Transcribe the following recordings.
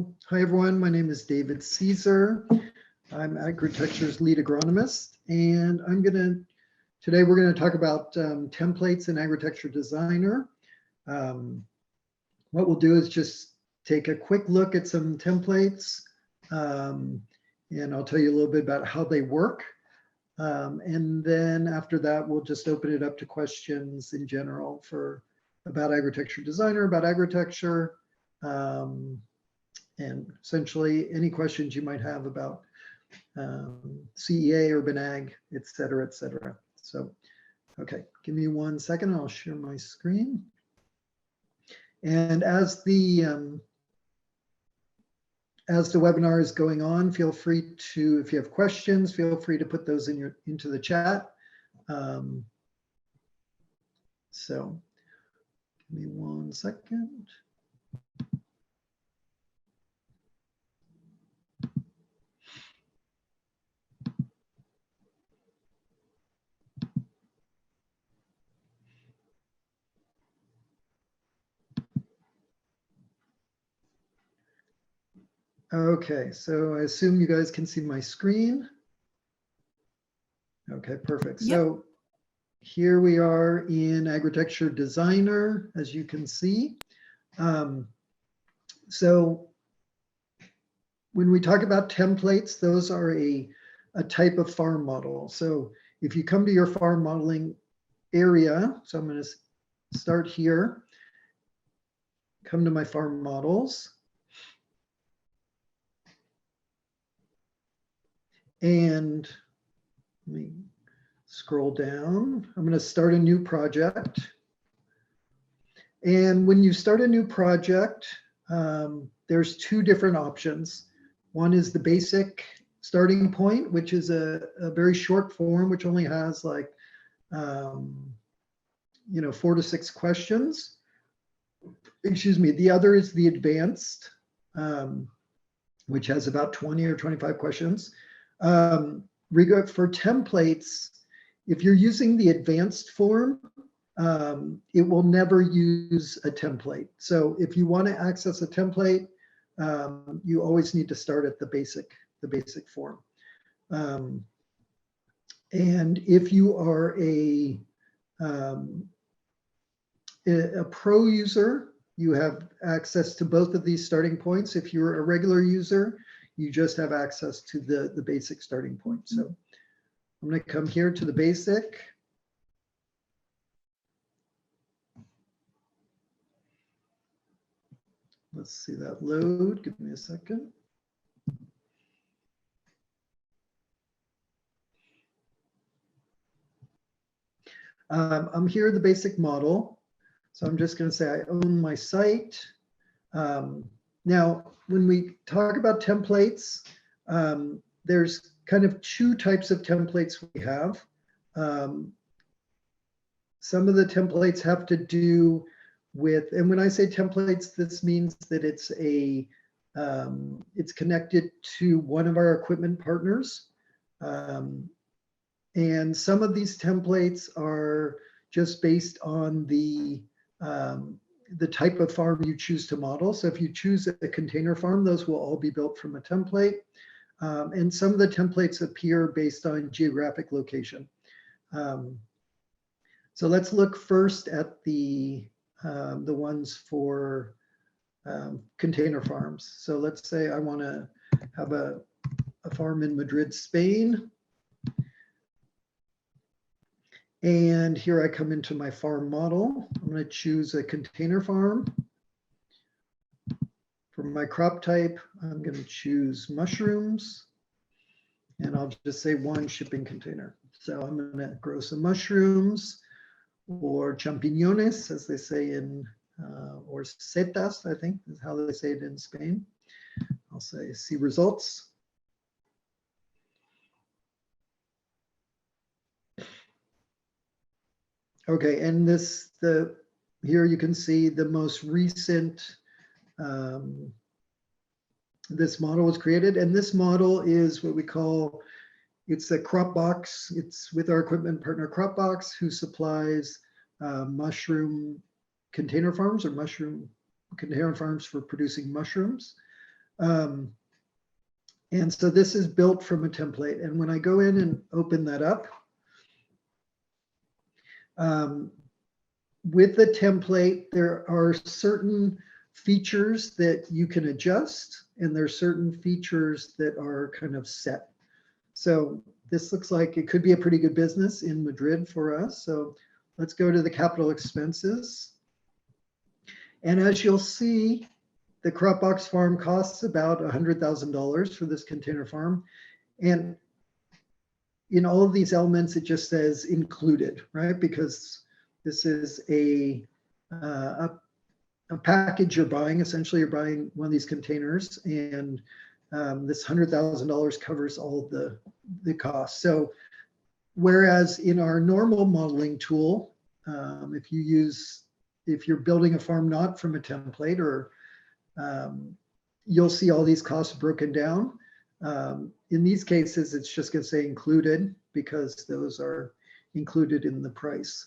Hi everyone, my name is David Caesar. I'm Agritecture's lead agronomist, and today we're going to talk about templates in Agritecture Designer. What we'll do is just take a quick look at some templates, and I'll tell you a little bit about how they work. And then after that, we'll just open it up to questions in general about Agritecture Designer, about agriculture, and essentially any questions you might have about CEA, urban ag, et cetera, et cetera. So, okay, give me 1 second. I'll share my screen. And as the webinar is going on, feel free to, if you have questions, feel free to put those into the chat. So, give me 1 second. Okay, so I assume you guys can see my screen. Okay, perfect. Yep. So here we are in Agritecture Designer, as you can see. So when we talk about templates, those are a type of farm model. So if you come to your farm modeling area, so I'm going to start here, come to my farm models. And let me scroll down. I'm going to start a new project. And when you start a new project, there's two different options. One is the basic starting point, which is a very short form, which only has like, 4 to 6 questions. Excuse me. The other is the advanced, which has about 20 or 25 questions. For templates, if you're using the advanced form, it will never use a template. So if you want to access a template, you always need to start at the basic form. And if you are a pro user, you have access to both of these starting points. If you're a regular user, you just have access to the basic starting point. So I'm going to come here to the basic. Let's see that load. Give me a second. I'm here in the basic model. So I'm just going to say I own my site. Now, when we talk about templates, there's kind of 2 types of templates we have. Some of the templates have to do with, and when I say templates, this means that it's connected to one of our equipment partners. And some of these templates are just based on the type of farm you choose to model. So if you choose a container farm, those will all be built from a template. And some of the templates appear based on geographic location. So let's look first at the ones for container farms. So let's say I want to have a farm in Madrid, Spain. And here I come into my farm model. I'm going to choose a container farm. For my crop type, I'm going to choose mushrooms. And I'll just say 1 shipping container. So I'm going to grow some mushrooms or champiñones, as they say in, or setas, I think is how they say it in Spain. I'll say see results. Okay, and here you can see the most recent, this model was created, and this model is what we call, it's a crop box. It's with our equipment partner Cropbox, who supplies mushroom container farms or mushroom container farms for producing mushrooms. And so this is built from a template. And when I go in and open that up, with the template, there are certain features that you can adjust, and there are certain features that are kind of set. So this looks like it could be a pretty good business in Madrid for us. So let's go to the capital expenses. And as you'll see, the crop box farm costs about $100,000 for this container farm. And in all of these elements, it just says included, right? Because this is a package you're buying. Essentially, you're buying one of these containers, and this $100,000 covers all of the costs. So whereas in our normal modeling tool, if you're building a farm not from a template, or you'll see all these costs broken down. In these cases, it's just going to say included because those are included in the price.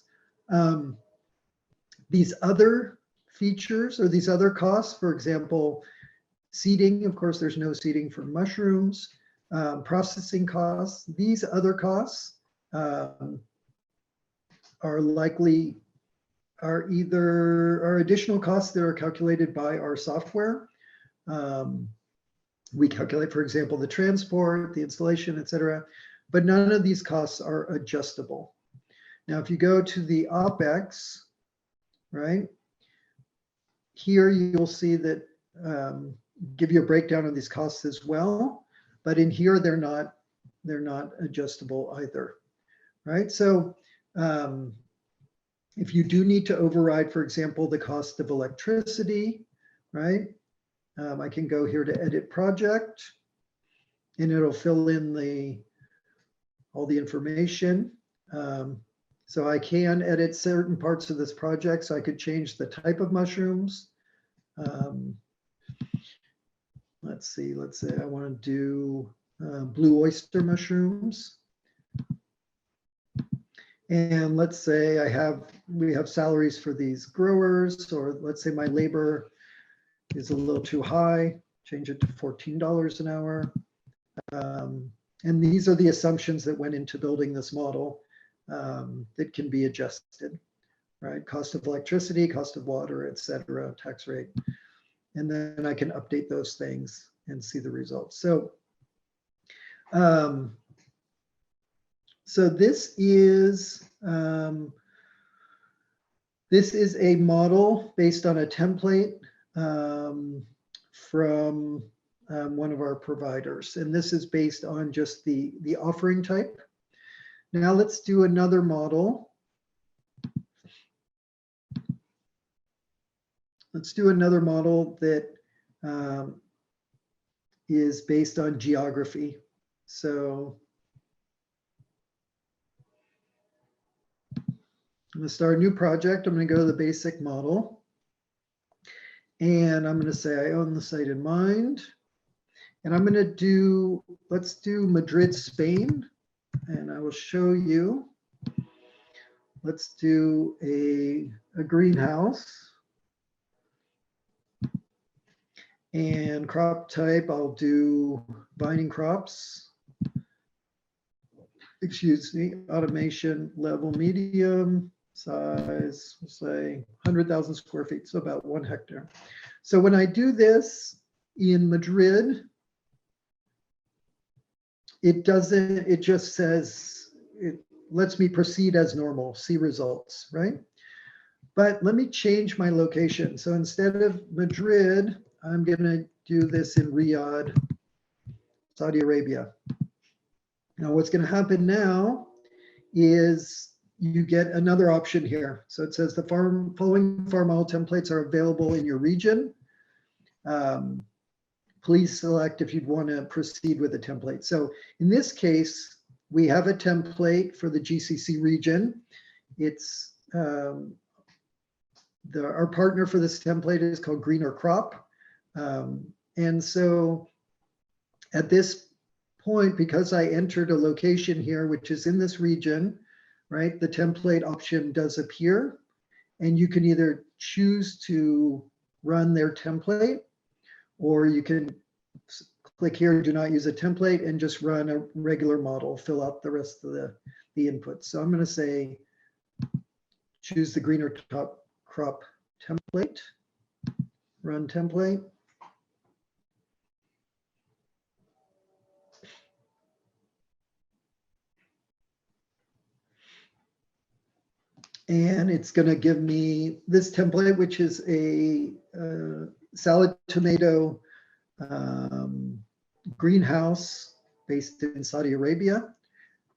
These other features or these other costs, for example, seeding, of course, there's no seeding for mushrooms, processing costs. These other costs are additional costs that are calculated by our software. We calculate, for example, the transport, the installation, et cetera, but none of these costs are adjustable. Now, if you go to the OpEx, right, here you'll see that give you a breakdown of these costs as well, but in here they're not adjustable either, right? So if you do need to override, for example, the cost of electricity, right? I can go here to edit project, and it'll fill in all the information. So I can edit certain parts of this project. So I could change the type of mushrooms. Let's say I want to do blue oyster mushrooms. And let's say we have salaries for these growers, or let's say my labor is a little too high, change it to $14 an hour. And these are the assumptions that went into building this model that can be adjusted, right? Cost of electricity, cost of water, et cetera, tax rate. And then I can update those things and see the results. So, this is a model based on a template from one of our providers, and this is based on just the offering type. Now let's do another model. Let's do another model that is based on geography. So I'm going to start a new project. I'm going to go to the basic model. And I'm going to say I own the site in mind. And I'm going to let's do Madrid, Spain. And I will show you. Let's do a greenhouse. And crop type, I'll do binding crops. Excuse me, automation level medium, size, we'll say 100,000 square feet, so about 1 hectare. So when I do this in Madrid, it just says, it lets me proceed as normal, see results, right? But let me change my location. So instead of Madrid, I'm going to do this in Riyadh, Saudi Arabia. Now, what's going to happen now is you get another option here. So it says the following farm model templates are available in your region. Please select if you'd want to proceed with a template. So in this case, we have a template for the GCC region. It's our partner for this template is called Greener Crop. And so at this point, because I entered a location here, which is in this region, right, the template option does appear, and you can either choose to run their template, or you can click here, do not use a template, and just run a regular model, fill out the rest of the inputs. So I'm going to say, choose the greener top crop template, run template. And it's going to give me this template, which is a salad tomato greenhouse based in Saudi Arabia,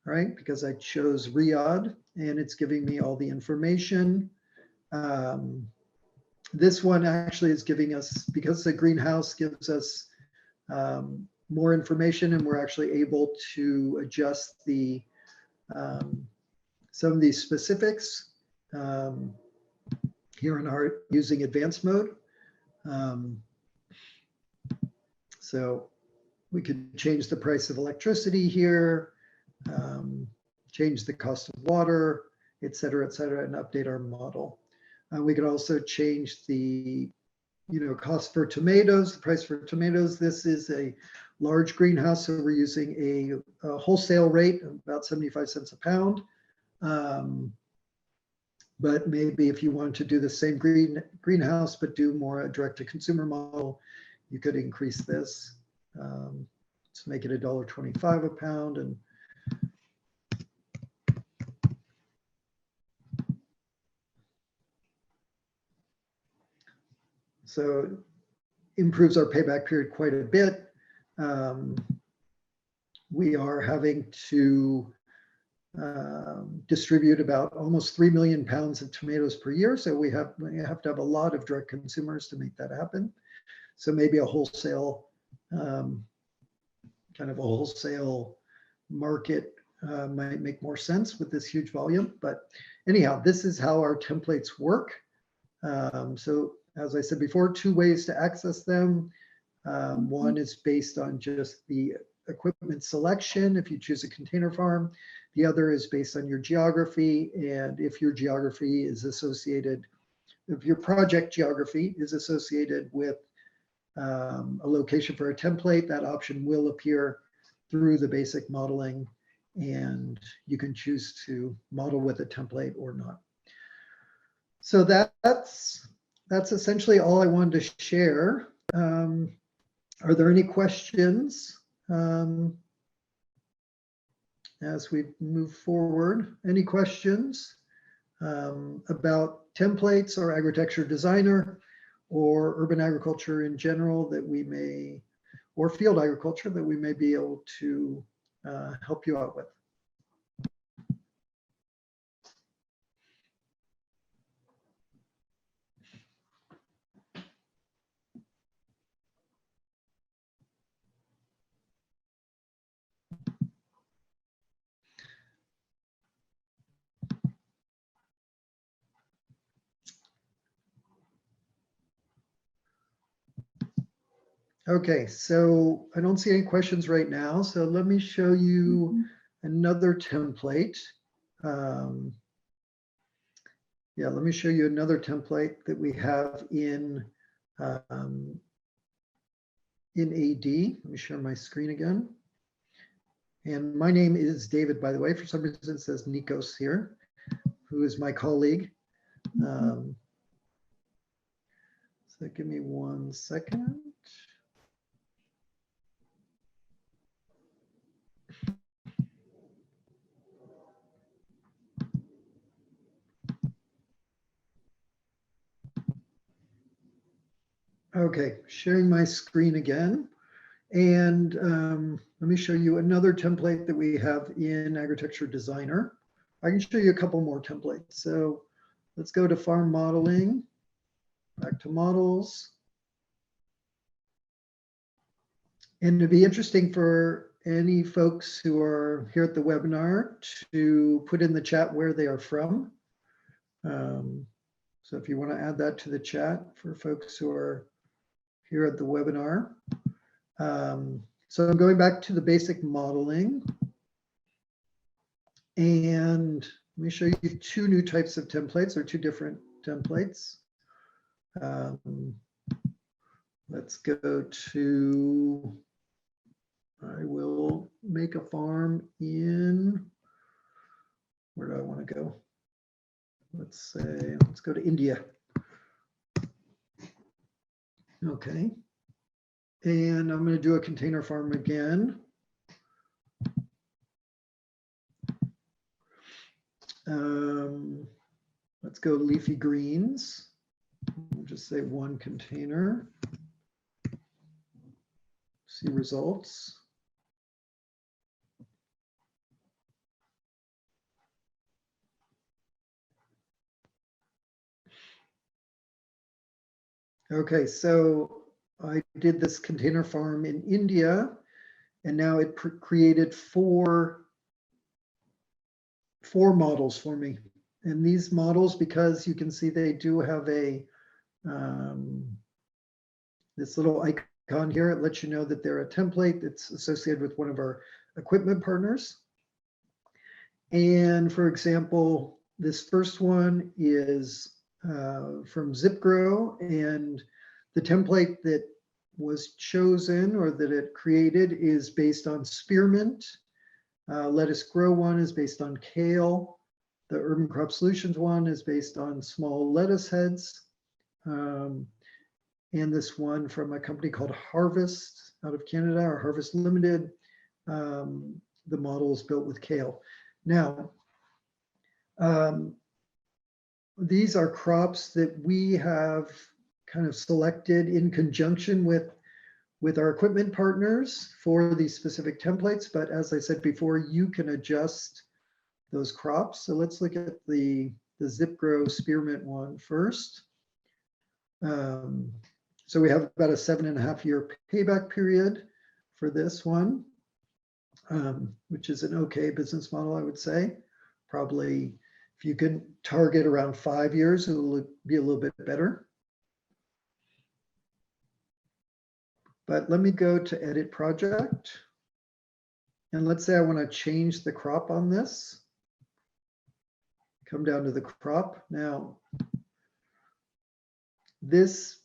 right? Because I chose Riyadh, and it's giving me all the information. This one actually is giving us, because the greenhouse gives us more information, and we're actually able to adjust the some of these specifics here in our using advanced mode. So we could change the price of electricity here, change the cost of water, et cetera, and update our model. We could also change the cost for tomatoes, the price for tomatoes. This is a large greenhouse, so we're using a wholesale rate of about 75 cents a pound. But maybe if you wanted to do the same greenhouse, but do more a direct-to-consumer model, you could increase this. Let's make it $1.25 a pound. And so improves our payback period quite a bit. We are having to distribute about almost 3 million pounds of tomatoes per year. So we have to have a lot of direct consumers to make that happen. So maybe a wholesale, kind of a wholesale market might make more sense with this huge volume. But anyhow, this is how our templates work. So as I said before, 2 ways to access them. One is based on just the equipment selection if you choose a container farm. The other is based on your geography, and if your geography is associated, if your project geography is associated with a location for a template, that option will appear through the basic modeling, and you can choose to model with a template or not. So that's essentially all I wanted to share. Are there any questions as we move forward? Any questions about templates or Agritecture Designer or urban agriculture in general that we may, or field agriculture that we may be able to help you out with? Okay, so I don't see any questions right now. So let me show you another template. Yeah, let me show you another template that we have in AD. Let me share my screen again. And my name is David, by the way. For some reason it says Nikos here, who is my colleague. So give me 1 second. Okay, sharing my screen again. And let me show you another template that we have in Agritecture Designer. I can show you a couple more templates. So let's go to farm modeling, back to models. And it'd be interesting for any folks who are here at the webinar to put in the chat where they are from. So if you want to add that to the chat for folks who are here at the webinar. So I'm going back to the basic modeling. And let me show you 2 new types of templates, or 2 different templates. Let's go to make a farm in, where do I want to go? Let's go to India. Okay. And I'm going to do a container farm again. Let's go leafy greens. We'll just say 1 container. See results. Okay, so I did this container farm in India, and now it created four models for me. And these models, because you can see they do have a this little icon here, it lets you know that they're a template that's associated with one of our equipment partners. And for example, this first one is from ZipGrow, and the template that was chosen or that it created is based on spearmint. Lettuce Grow one is based on kale. The Urban Crop Solutions one is based on small lettuce heads. And this one from a company called Harvest out of Canada, or Harvest Limited. The model is built with kale. Now, these are crops that we have kind of selected in conjunction with our equipment partners for these specific templates. But as I said before, you can adjust those crops. So let's look at the ZipGrow spearmint one first. So we have about a 7.5-year payback period for this one, which is an okay business model, I would say. Probably if you can target around 5 years, it will be a little bit better. But let me go to edit project. And let's say I want to change the crop on this. Come down to the crop. Now, this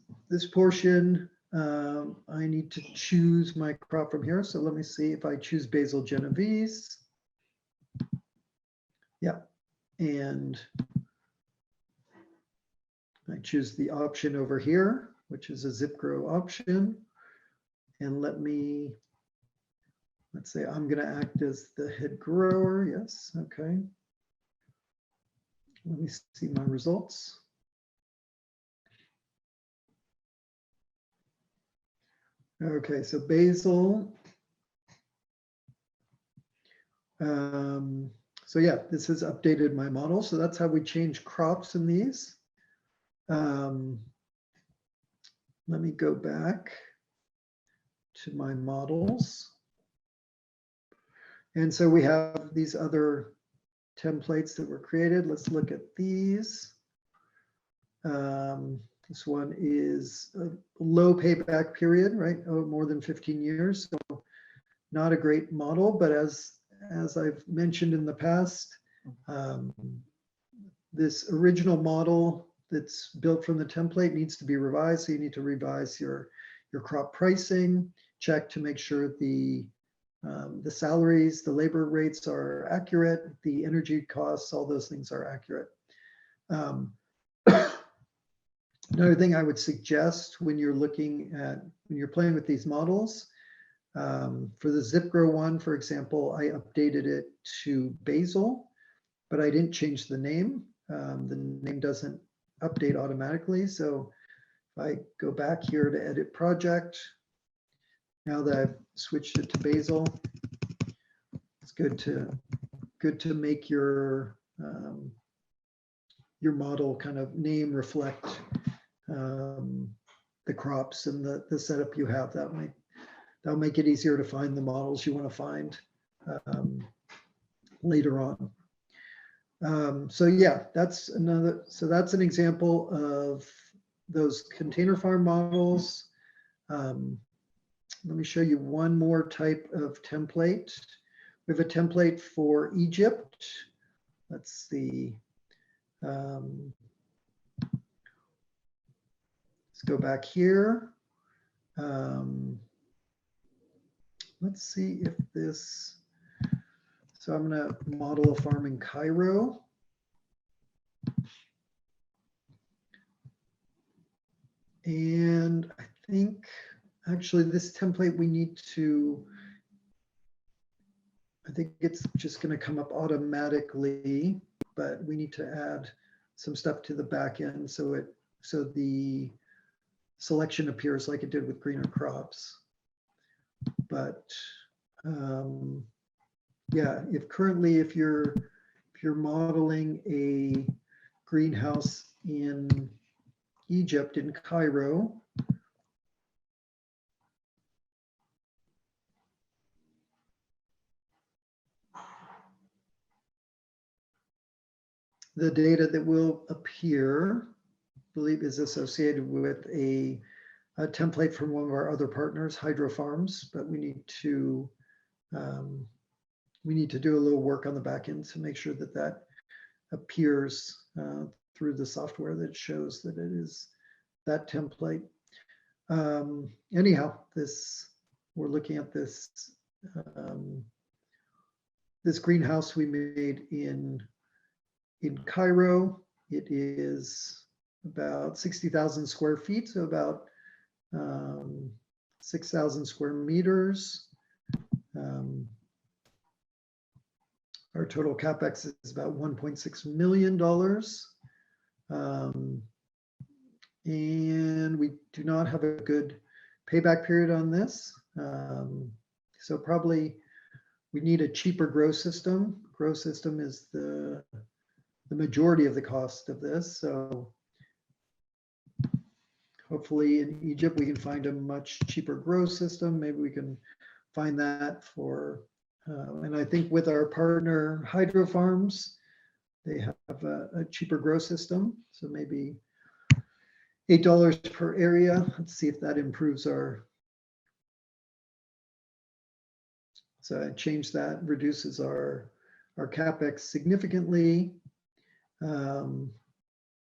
portion, I need to choose my crop from here. So let me see if I choose Basil Genovese. Yeah, and I choose the option over here, which is a ZipGrow option. And let's say I'm going to act as the head grower. Yes, okay. Let me see my results. Okay, so basil. So yeah, this has updated my model. So that's how we change crops in these. Let me go back to my models. And so we have these other templates that were created. Let's look at these. This one is a low payback period, right? Oh, more than 15 years. So not a great model, but as I've mentioned in the past, this original model that's built from the template needs to be revised. So you need to revise your crop pricing, check to make sure the salaries, the labor rates are accurate, the energy costs, all those things are accurate. Another thing I would suggest when you're playing with these models, for the ZipGrow one, for example, I updated it to basil, but I didn't change the name. The name doesn't update automatically. So if I go back here to edit project, now that I've switched it to basil, it's good to make your model kind of name reflect the crops and the setup you have. That'll make it easier to find the models you want to find later on. So yeah, that's an example of those container farm models. Let me show you one more type of template. We have a template for Egypt. Let's see. Let's go back here. let's see if this, so I'm going to model a farm in Cairo. And I think actually this template we need to, I think it's just going to come up automatically, but we need to add some stuff to the back end so the selection appears like it did with greener crops. But yeah, if you're modeling a greenhouse in Egypt, in Cairo, the data that will appear, I believe, is associated with a template from one of our other partners, Hydro Farms, but we need to do a little work on the back end to make sure that that appears through the software that shows that it is that template. Anyhow, we're looking at this this greenhouse we made in Cairo. It is about 60,000 square feet, so about 6,000 square meters. Our total capex is about $1.6 million. And we do not have a good payback period on this. So probably we need a cheaper grow system. Grow system is the majority of the cost of this. So hopefully in Egypt, we can find a much cheaper grow system. Maybe we can find that for, and I think with our partner Hydro Farms, they have a cheaper grow system. So maybe $8 per area. Let's see if that improves our, so I changed that, reduces our capex significantly.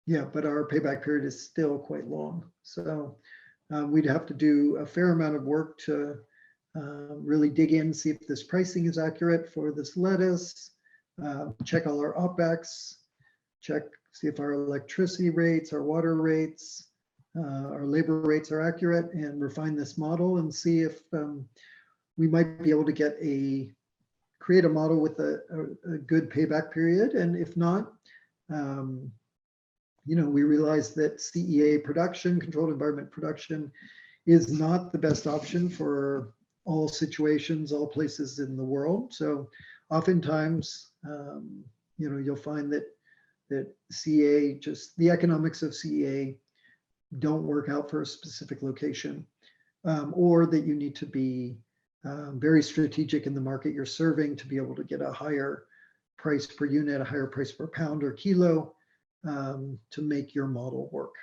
Yeah, but our payback period is still quite long. So we'd have to do a fair amount of work to really dig in, see if this pricing is accurate for this lettuce, check all our OpEx, see if our electricity rates, our water rates, our labor rates are accurate, and refine this model and see if we might be able to create a model with a good payback period. And if not, we realize that CEA production, controlled environment production, is not the best option for all situations, all places in the world. So oftentimes, you'll find that CEA, just the economics of CEA don't work out for a specific location, or that you need to be very strategic in the market you're serving to be able to get a higher price per unit, a higher price per pound or kilo, to make your model work.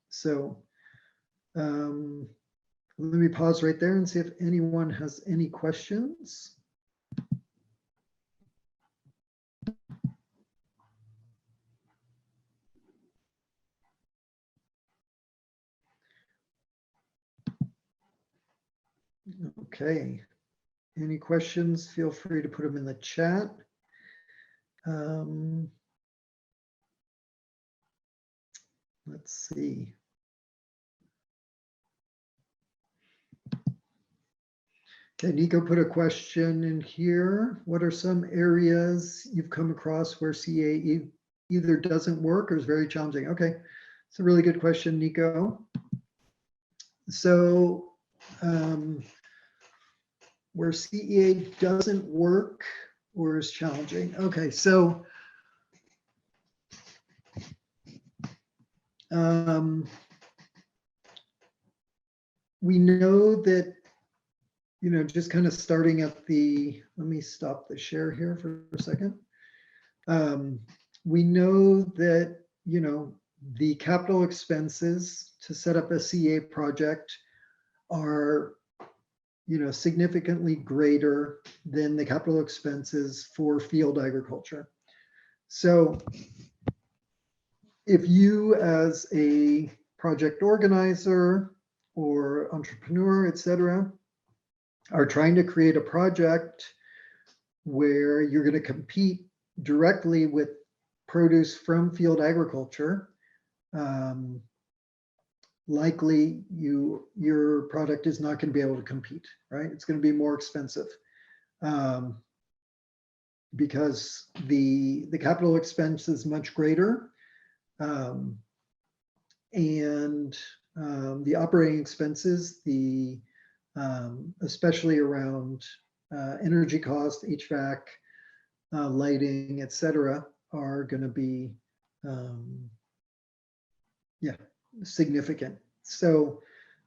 So let me pause right there and see if anyone has any questions. Okay. Any questions? Feel free to put them in the chat. Let's see. Okay, Nico put a question in here. What are some areas you've come across where CEA either doesn't work or is very challenging? Okay, it's a really good question, Nico. So where CEA doesn't work or is challenging. Okay, so we know that, just kind of starting at let me stop the share here for a second. We know that, the capital expenses to set up a CEA project are, significantly greater than the capital expenses for field agriculture. So if you as a project organizer or entrepreneur, et cetera, are trying to create a project where you're going to compete directly with produce from field agriculture, likely your product is not going to be able to compete, right? It's going to be more expensive because the capital expense is much greater, and the operating expenses, especially around energy cost, HVAC, lighting, etc., are going to be significant. So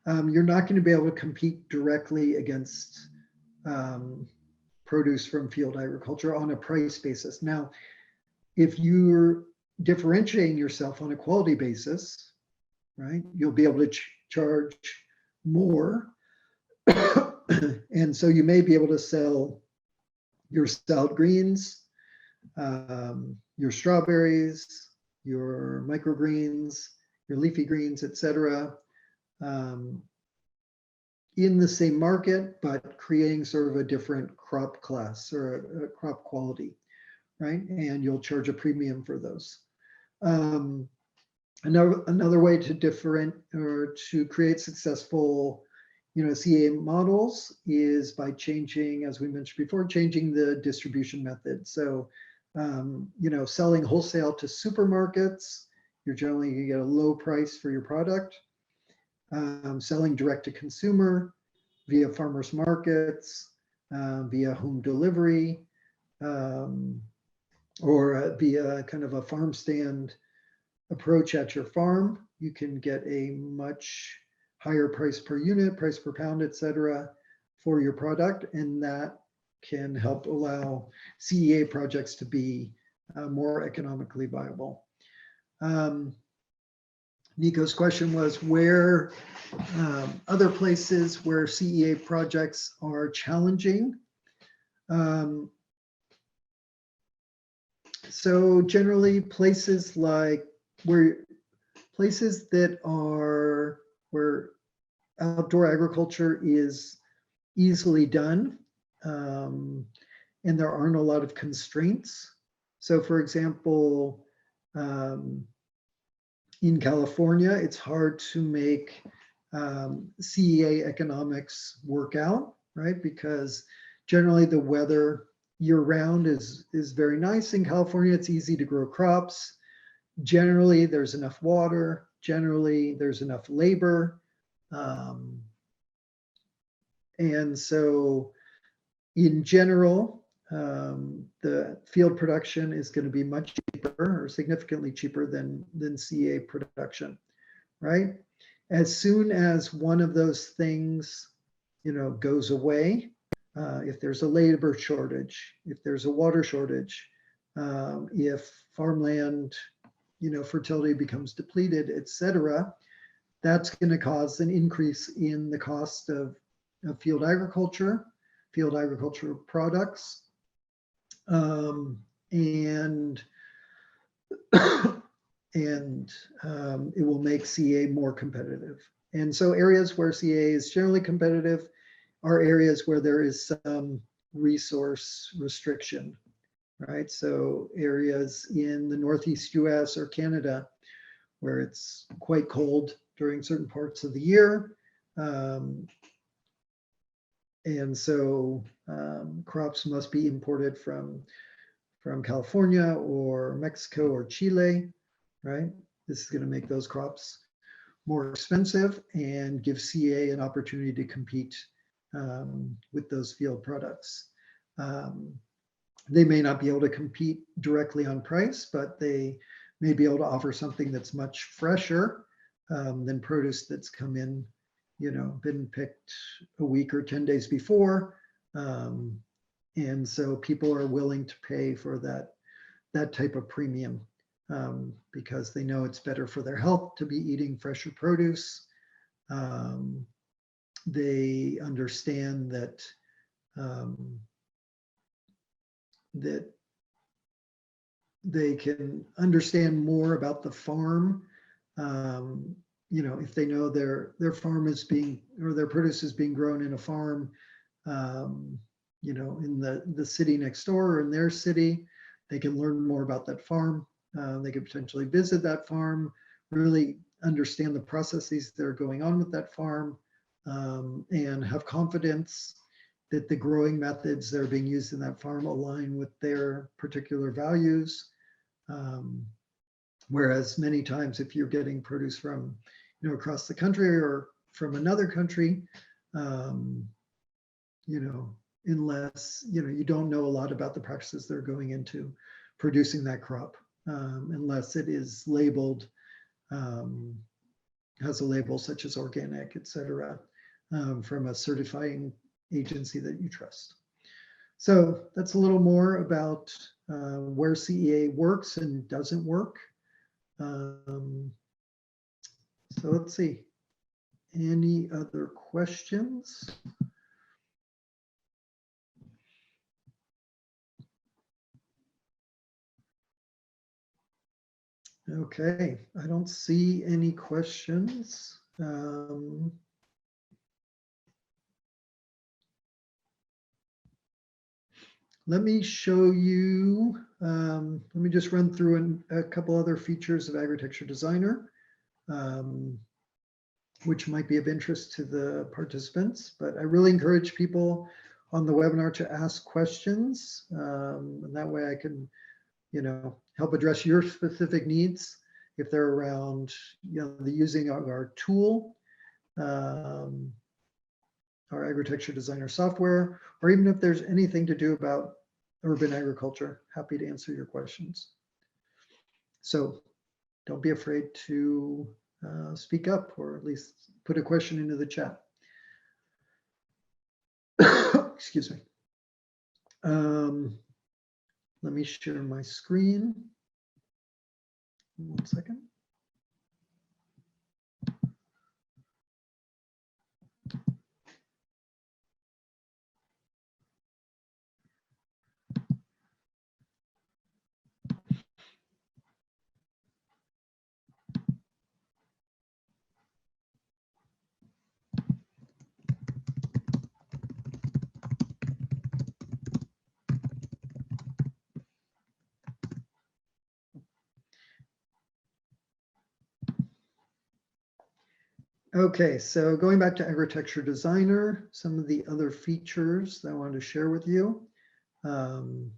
you're not going to be able to compete directly against produce from field agriculture on a price basis. Now, if you're differentiating yourself on a quality basis, right, you'll be able to charge more. And so you may be able to sell your salad greens, your strawberries, your microgreens, your leafy greens, etc., in the same market, but creating sort of a different crop class or a crop quality, right? And you'll charge a premium for those. Another way to different or to create successful, CA models is by changing, as we mentioned before, changing the distribution method. So, selling wholesale to supermarkets, you're generally going to get a low price for your product. Selling direct to consumer via farmers markets, via home delivery, or via kind of a farm stand approach at your farm, you can get a much higher price per unit, price per pound, etc., for your product, and that can help allow CEA projects to be more economically viable. Nico's question was where other places where CEA projects are challenging. So generally places like places that are where outdoor agriculture is easily done, and there aren't a lot of constraints. So for example, in California, it's hard to make CEA economics work out, right? Because generally the weather year-round is very nice. In California, it's easy to grow crops. Generally, there's enough water. Generally, there's enough labor. And so in general, the field production is going to be much cheaper or significantly cheaper than CEA production, right? As soon as one of those things, goes away, if there's a labor shortage, if there's a water shortage, if farmland, fertility becomes depleted, etc., that's going to cause an increase in the cost of field agriculture products, and it will make CEA more competitive. And so areas where CEA is generally competitive are areas where there is some resource restriction, right? So areas in the Northeast US or Canada where it's quite cold during certain parts of the year. And so crops must be imported from California or Mexico or Chile, right? This is going to make those crops more expensive and give CEA an opportunity to compete with those field products. They may not be able to compete directly on price, but they may be able to offer something that's much fresher than produce that's come in, been picked a week or 10 days before. And so people are willing to pay for that type of premium because they know it's better for their health to be eating fresher produce. They understand that that they can understand more about the farm. If they know their farm is being, or their produce is being grown in a farm you know, in the city next door or in their city. They can learn more about that farm. They could potentially visit that farm, really understand the processes that are going on with that farm, and have confidence that the growing methods that are being used in that farm align with their particular values. Whereas many times if you're getting produce from, you know, across the country or from another country, you know, unless, you know, you don't know a lot about the practices that are going into producing that crop, unless it is labeled, has a label such as organic, et cetera, from a certifying agency that you trust. So that's a little more about where CEA works and doesn't work. So let's see. Any other questions? Okay, I don't see any questions. Let me show you, let me just run through a couple other features of Agritecture Designer, which might be of interest to the participants, but I really encourage people on the webinar to ask questions. And that way I can, you know, help address your specific needs if they're around, you know, the using of our tool, our Agritecture Designer software, or even if there's anything to do about urban agriculture. Happy to answer your questions. So don't be afraid to speak up, or at least put a question into the chat. Excuse me. Let me share my screen. 1 second. Okay, so going back to Agritecture Designer, some of the other features that I wanted to share with you. So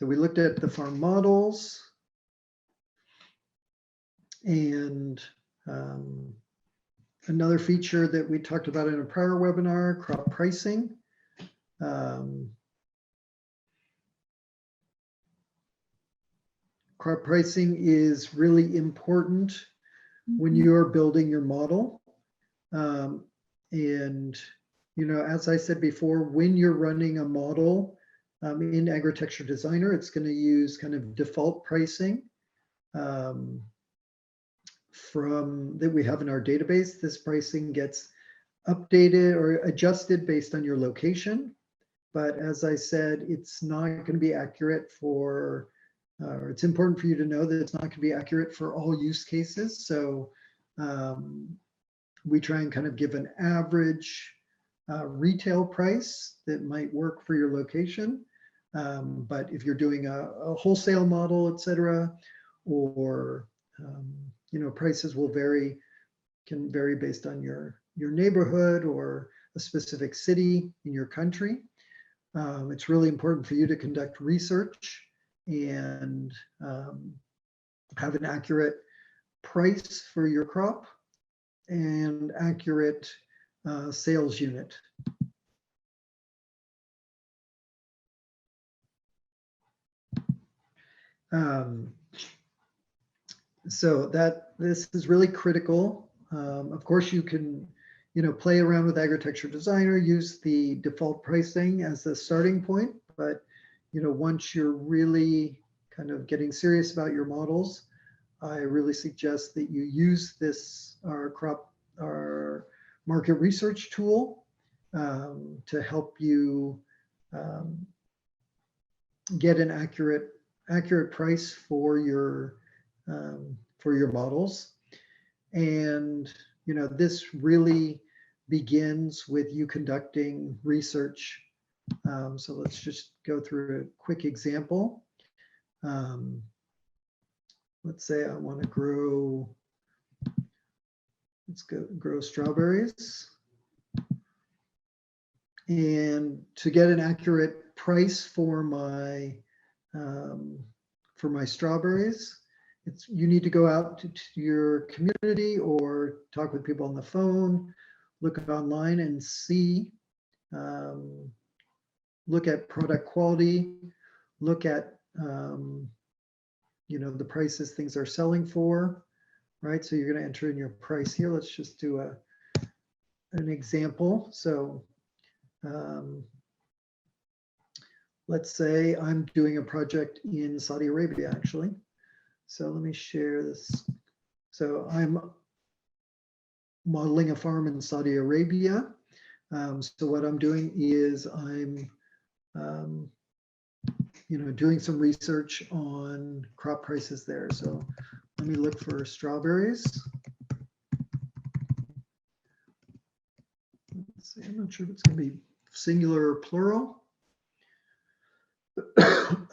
we looked at the farm models and another feature that we talked about in a prior webinar, crop pricing. Crop pricing is really important when you're building your model. And, you know, as I said before, when you're running a model in Agritecture Designer, it's going to use kind of default pricing from that we have in our database. This pricing gets updated or adjusted based on your location. But as I said, it's not going to be accurate for, or it's important for you to know that it's not going to be accurate for all use cases. So we try and kind of give an average retail price that might work for your location. But if you're doing a wholesale model, et cetera, or you know, prices will vary, can vary based on your neighborhood or a specific city in your country. It's really important for you to conduct research and have an accurate price for your crop and accurate sales unit. So this is really critical. Of course, you can, you know, play around with Agritecture Designer, use the default pricing as the starting point. But, you know, once you're really kind of getting serious about your models, I really suggest that you use this, our market research tool to help you get an accurate price for your models. And, you know, this really begins with you conducting research. So let's just go through a quick example. Let's say I want to grow, let's go grow strawberries. And to get an accurate price for my strawberries, you need to go out to your community or talk with people on the phone, look online and see, look at product quality, look at the prices things are selling for, right? So you're going to enter in your price here. Let's just do an example. So let's say I'm doing a project in Saudi Arabia, actually. So let me share this. So I'm modeling a farm in Saudi Arabia. So what I'm doing is I'm doing some research on crop prices there. So let me look for strawberries. Let's see, I'm not sure if it's going to be singular or plural.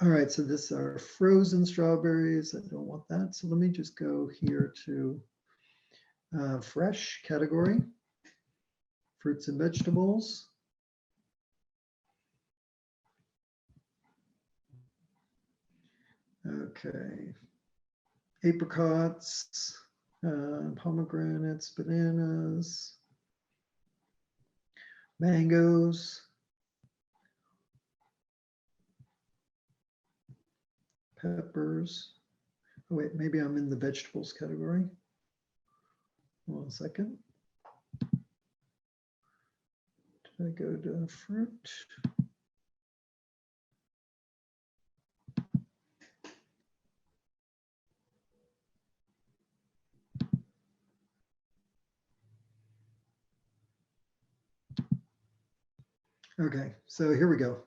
All right, so this are frozen strawberries. I don't want that. So let me just go here to fresh category, fruits and vegetables. Okay, apricots, pomegranates, bananas, mangoes, peppers. Oh wait, maybe I'm in the vegetables category. 1 second. Did I go to fruit? Okay, so here we go.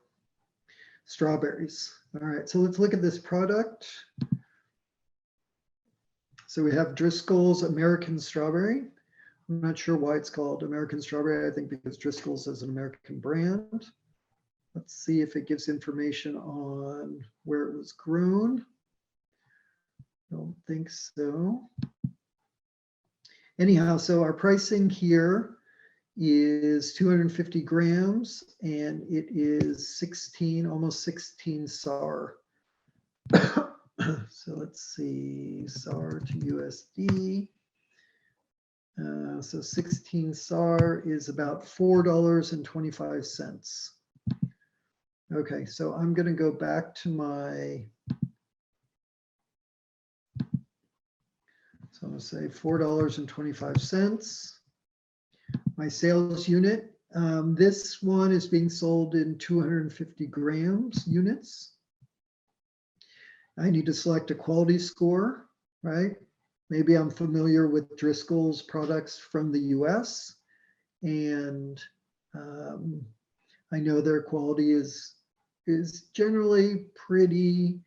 Strawberries. All right, so let's look at this product. So we have Driscoll's American Strawberry. I'm not sure why it's called American Strawberry. I think because Driscoll's is an American brand. Let's see if it gives information on where it was grown. Don't think so. Anyhow, so our pricing here is 250 grams and it is 16, almost 16 SAR. So let's see, SAR to USD. So 16 SAR is about $4.25. Okay, so I'm going to go back to my, so I'm going to say $4.25. My sales unit, this one is being sold in 250 grams units. I need to select a quality score, right? Maybe I'm familiar with Driscoll's products from the US and I know their quality is generally pretty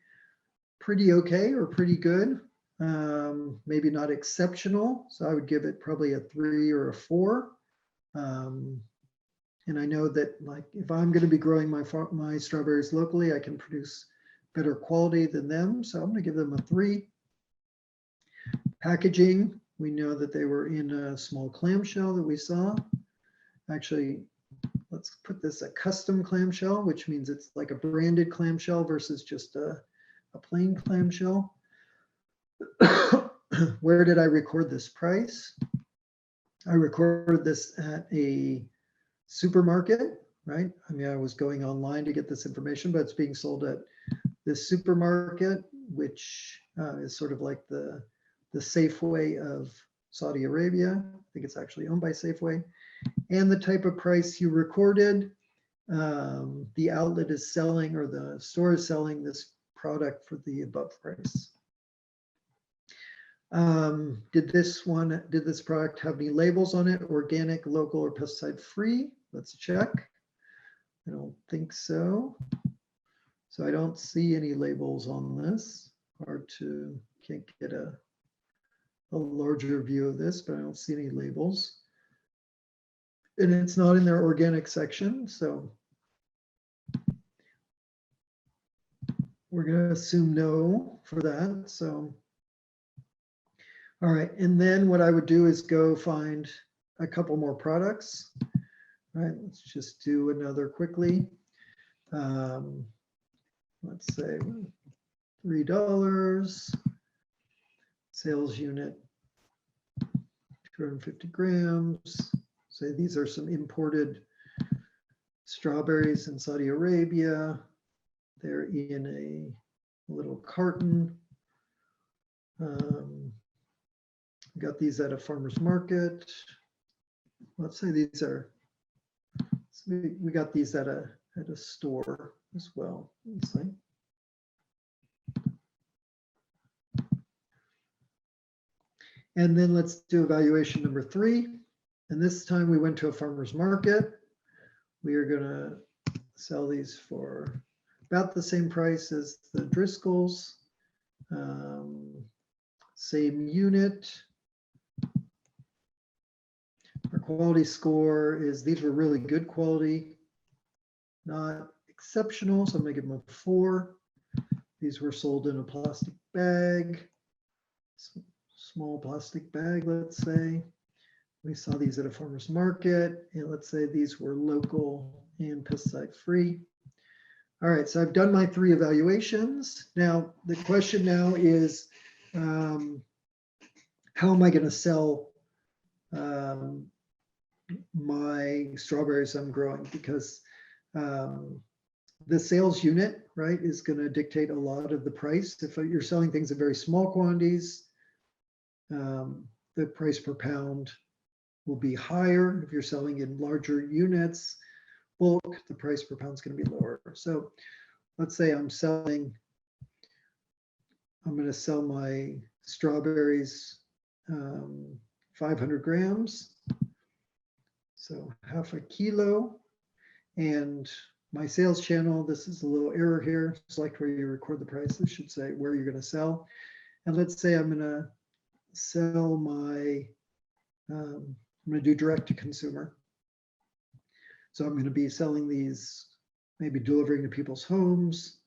okay or pretty good. Maybe not exceptional. So I would give it probably a 3 or a 4. And I know that like if I'm going to be growing my strawberries locally, I can produce better quality than them. So I'm going to give them a 3. Packaging, we know that they were in a small clamshell that we saw. Actually, let's put this a custom clamshell, which means it's like a branded clamshell versus just a plain clamshell. Where did I record this price? I recorded this at a supermarket, right? I mean, I was going online to get this information, but it's being sold at this supermarket, which is sort of like the Safeway of Saudi Arabia. I think it's actually owned by Safeway. And the type of price you recorded, the outlet is selling or the store is selling this product for the above price. Did this product have any labels on it? Organic, local, or pesticide free? Let's check. I don't think so. So I don't see any labels on this. Can't get a larger view of this, but I don't see any labels. and it's not in their organic section. So we're going to assume no for that. So, all right. And then what I would do is go find a couple more products. All right, let's just do another quickly. Let's say $3, sales unit, 250 grams. Say these are some imported strawberries in Saudi Arabia. They're in a little carton. Got these at a farmer's market. Let's say these are, we got these at a store as well. Let's see. And then let's do evaluation number 3. And this time we went to a farmer's market. We are gonna sell these for about the same price as the Driscolls. Same unit. Our quality score is, these were really good quality, not exceptional, so I'm gonna give them a 4. These were sold in a plastic bag, small plastic bag, let's say. We saw these at a farmer's market, and let's say these were local and pesticide free. All right, so I've done my 3 evaluations. Now, the question now is, how am I going to sell my strawberries I'm growing? Because the sales unit, right, is going to dictate a lot of the price. If you're selling things in very small quantities, the price per pound will be higher. If you're selling in larger units, bulk, the price per pound is going to be lower. So let's say I'm going to sell my strawberries 500 grams. So half a kilo. And my sales channel, this is a little error here. Select where you record the price. This should say where you're going to sell. And let's say I'm going to sell my, I'm going to do direct to consumer. So I'm going to be selling these, maybe delivering to people's homes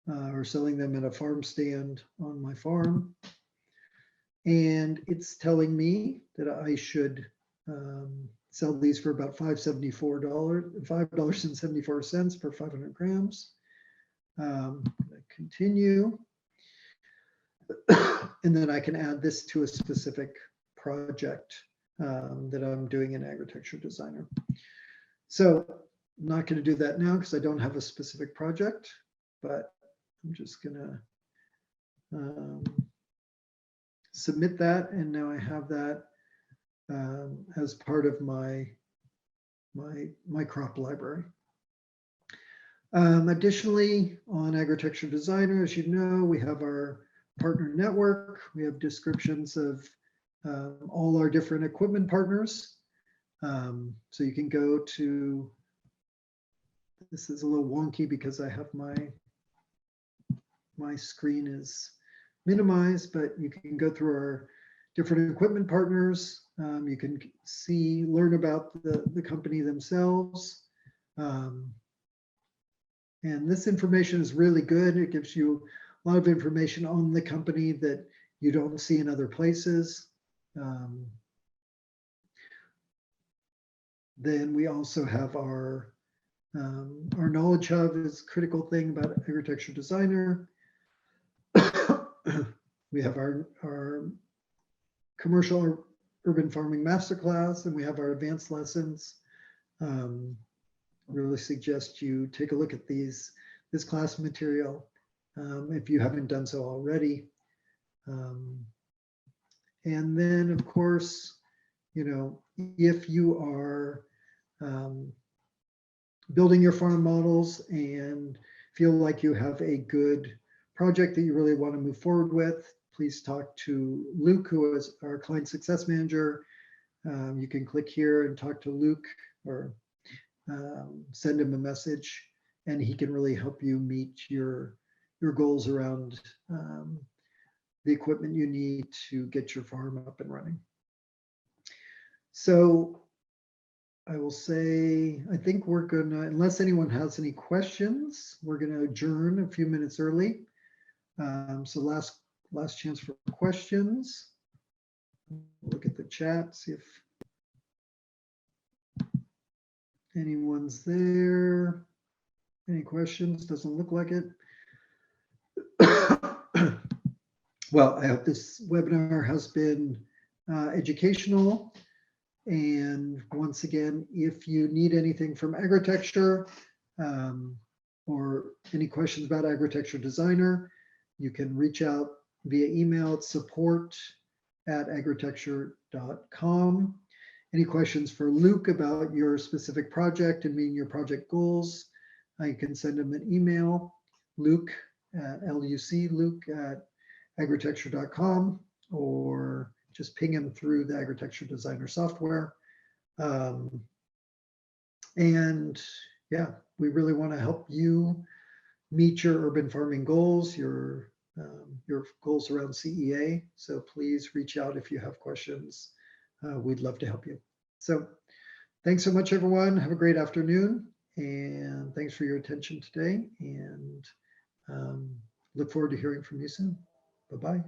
or selling them at a farm stand on my farm. And it's telling me that I should sell these for about $5.74 per 500 grams. Continue. And then I can add this to a specific project that I'm doing in Agritecture Designer. So I'm not going to do that now because I don't have a specific project, but I'm just going to submit that. And now I have that as part of my crop library. Additionally, on Agritecture Designer, as you know, we have our partner network. We have descriptions of all our different equipment partners. So you can go to, this is a little wonky because I have my screen is minimized, but you can go through our different equipment partners. You can learn about the company themselves. And this information is really good. It gives you a lot of information on the company that you don't see in other places. Then we also have our knowledge hub is a critical thing about Agritecture Designer. We have our commercial urban farming masterclass, and we have our advanced lessons. Really suggest you take a look at this class material if you haven't done so already. And then, of course, you know, if you are building your farm models and feel like you have a good project that you really want to move forward with, please talk to Luke, who is our client success manager. You can click here and talk to Luke or send him a message, and he can really help you meet your goals around the equipment you need to get your farm up and running. So I will say, I think we're gonna, unless anyone has any questions, we're gonna adjourn a few minutes early. So last chance for questions. Look at the chat, see if anyone's there. Any questions? Doesn't look like it. Well, I hope this webinar has been educational. And once again, if you need anything from Agritecture or any questions about Agritecture Designer, you can reach out via email at support@agritecture.com. Any questions for Luke about your specific project and meeting your project goals, I can send him an email, Luke at agritecture.com, or just ping him through the Agritecture Designer software. And yeah, we really want to help you meet your urban farming goals, your goals around CEA. So please reach out if you have questions. We'd love to help you. So thanks so much, everyone. Have a great afternoon. And thanks for your attention today. And look forward to hearing from you soon. Bye-bye.